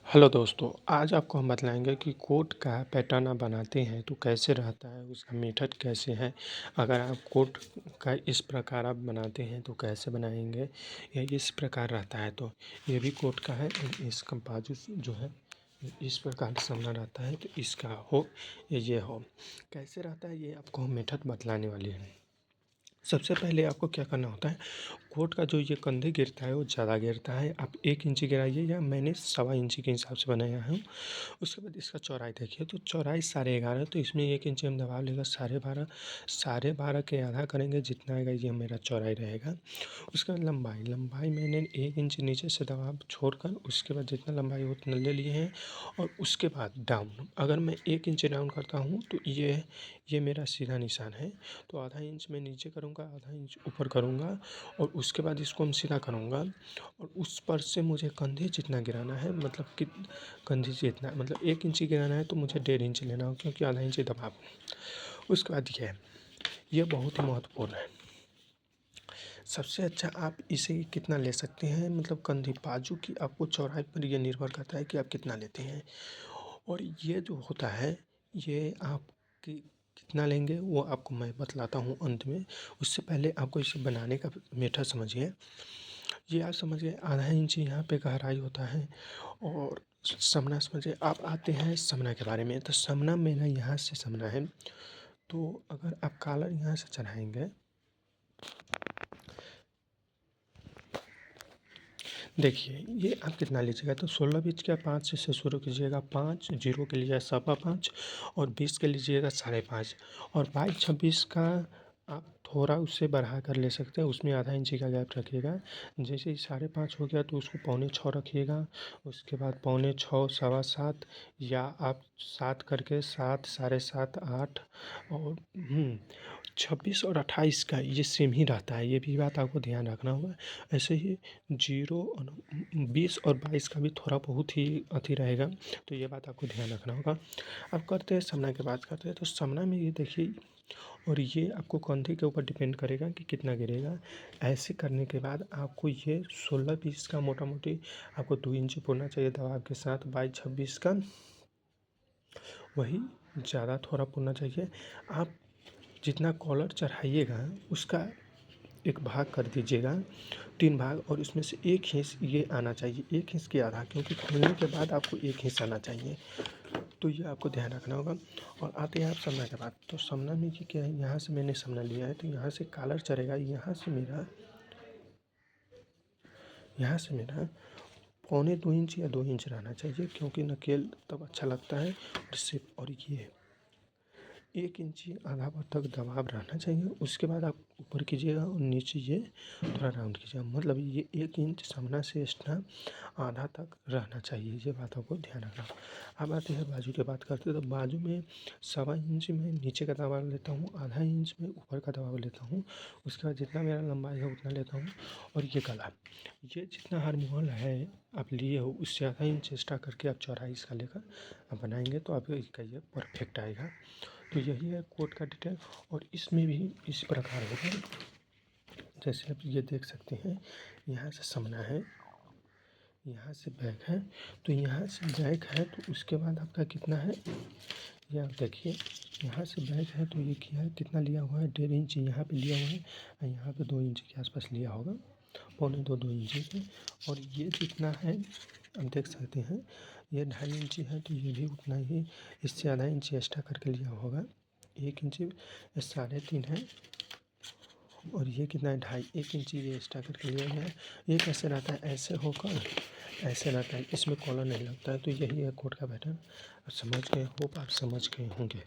Hello दोस्तों, आज आपको हम बतलाएंगे कि कोट का पैटर्न आप बनाते हैं तो कैसे रहता है, उसका मेथड कैसे है। अगर आप कोट का इस प्रकार आप बनाते हैं तो कैसे बनाएंगे, या इस प्रकार रहता है तो ये भी कोट का है। इसका बाजू जो है इस प्रकार सामना रहता है तो इसका हो ये हो कैसे रहता है, ये आपको हम मेथड बतलाने वाले हैं। सबसे पहले आपको क्या करना होता है, कोट का जो ये कंधे गिरता है वो ज़्यादा गिरता है, आप 1 इंची गिराइए, या मैंने 1.25 इंची के हिसाब से बनाया हूँ। उसके बाद इसका चौड़ाई देखिए, तो चौड़ाई 11.5, तो इसमें 1 इंची हम दबा लेगा 12.5, 12.5 के आधा करेंगे जितना आएगा ये मेरा चौड़ाई रहेगा। उसके बाद लंबाई मैंने 1 इंच नीचे से दबा छोड़कर उसके बाद जितना लंबाई हो उतना ले लिए हैं। और उसके बाद डाउन, अगर मैं 1 इंच डाउन करता हूँ तो ये मेरा सीधा निशान है। तो आधा इंच मैं नीचे करूँगा, आधा इंच ऊपर करूँगा, और उसके बाद इसको हम सीधा करूँगा। और उस पर से मुझे कंधे जितना गिराना है, मतलब कि कंधे जितना मतलब 1 इंची गिराना है तो मुझे 1.5 इंच लेना हो, क्योंकि आधा इंच दबाव। उसके बाद ये बहुत ही महत्वपूर्ण है। सबसे अच्छा आप इसे कितना ले सकते हैं, मतलब कंधे बाजू की आपको चौड़ाई पर यह निर्भर करता है कि आप कितना लेते हैं। और ये जो होता है ये आप कितना लेंगे वो आपको मैं बतलाता हूँ अंत में। उससे पहले आपको इसे बनाने का मेथड समझिए। ये आप समझ गए, आधा इंच यहाँ पे गहराई होता है। और समना समझिए, आप आते हैं समना के बारे में। तो समना मेरा यहाँ से समना है, तो अगर आप कॉलर यहाँ से चढ़ाएंगे, देखिए ये आप कितना लीजिएगा, तो 16 बीच का 5 से शुरू कीजिएगा, 5 जीरो के लिए 5.25, और 20 के लीजिएगा 5.5, और 22-26 का आप थोड़ा उससे बढ़ा कर ले सकते हैं, उसमें आधा इंची का गैप रखिएगा। जैसे ही 5.5 हो गया तो उसको 6.25 रखिएगा। उसके बाद 6.25, 7.25, या आप 7 करके 7, 7.5, 8, और 26 और 28 का ये सेम ही रहता है, ये भी बात आपको ध्यान रखना होगा। ऐसे ही 20 और 22 का भी थोड़ा बहुत ही अति रहेगा, तो ये बात आपको ध्यान रखना होगा। अब करते हैं समना की बात करते हैं, तो समना में ये देखिए, और ये आपको कंधे के ऊपर डिपेंड करेगा कि कितना गिरेगा। ऐसे करने के बाद आपको ये 16-20 का मोटा मोटी आपको 2 इंच पुरना चाहिए दबाव के साथ। 22-26 का वही ज़्यादा थोड़ा पुरना चाहिए। आप जितना कॉलर चढ़ाइएगा उसका एक भाग कर दीजिएगा, 3 भाग, और इसमें से एक हिस्स ये आना चाहिए, एक हिस्स की आधा, क्योंकि खोलने के बाद आपको एक हिस्स आना चाहिए। तो ये आपको ध्यान रखना होगा। और आते हैं आप समना के बाद, तो समना में ये क्या है, यहाँ से मैंने समना लिया है, तो यहाँ से कॉलर चढ़ेगा, यहाँ से मेरा 1.25 इंच या 2 इंच रहना चाहिए, क्योंकि नकेल तब अच्छा लगता है। और ये 1 इंची आधा पर तक दबाव रहना चाहिए। उसके बाद आप ऊपर कीजिएगा और नीचे ये थोड़ा राउंड कीजिएगा, मतलब ये 1 इंच सामना से एक्स्ट्रा आधा तक रहना चाहिए। ये बात आपको ध्यान रखना। अब आते हैं बाजू की बात करते हैं, तो बाजू में 1.25 इंच में नीचे का दबाव लेता हूँ, आधा इंच में ऊपर का दबाव लेता हूँ। उसके बाद जितना मेरा लंबाई है उतना लेता हूँ। और ये गला, ये जितना हार्मोल है आप लिए हो उससे आधा इंच एक्स्ट्रा करके आप चौड़ाई इसका लेकर आप बनाएंगे तो आपका ये परफेक्ट आएगा। तो यही है कोट का डिटेल। और इसमें भी इस प्रकार होगा, जैसे आप ये देख सकते हैं, यहाँ से समना है, यहाँ से बैक है, तो यहाँ से बैक है तो उसके बाद आपका कितना है, ये आप देखिए, यहाँ से बैक है तो ये क्या है, कितना लिया हुआ है, 1.5 इंच यहाँ पे लिया हुआ है, और यहाँ पे 2 इंच के आसपास लिया होगा, 2.25 इंच के। और ये जितना है आप देख सकते हैं, ये 2.5 इंची है, तो ये भी उतना ही, इससे आधा इंच एक्स्ट्रा करके लिया होगा। 1 इंची 3.5 है, और ये कितना है, 1.5 इंची ये एक्स्ट्रा करके लिया गया है। ये कैसे रहता है, ऐसे होकर ऐसे रहता है, इसमें कॉलर नहीं लगता है। तो यही है कोट का पैटर्न। आप समझ गए, होप आप समझ गए होंगे।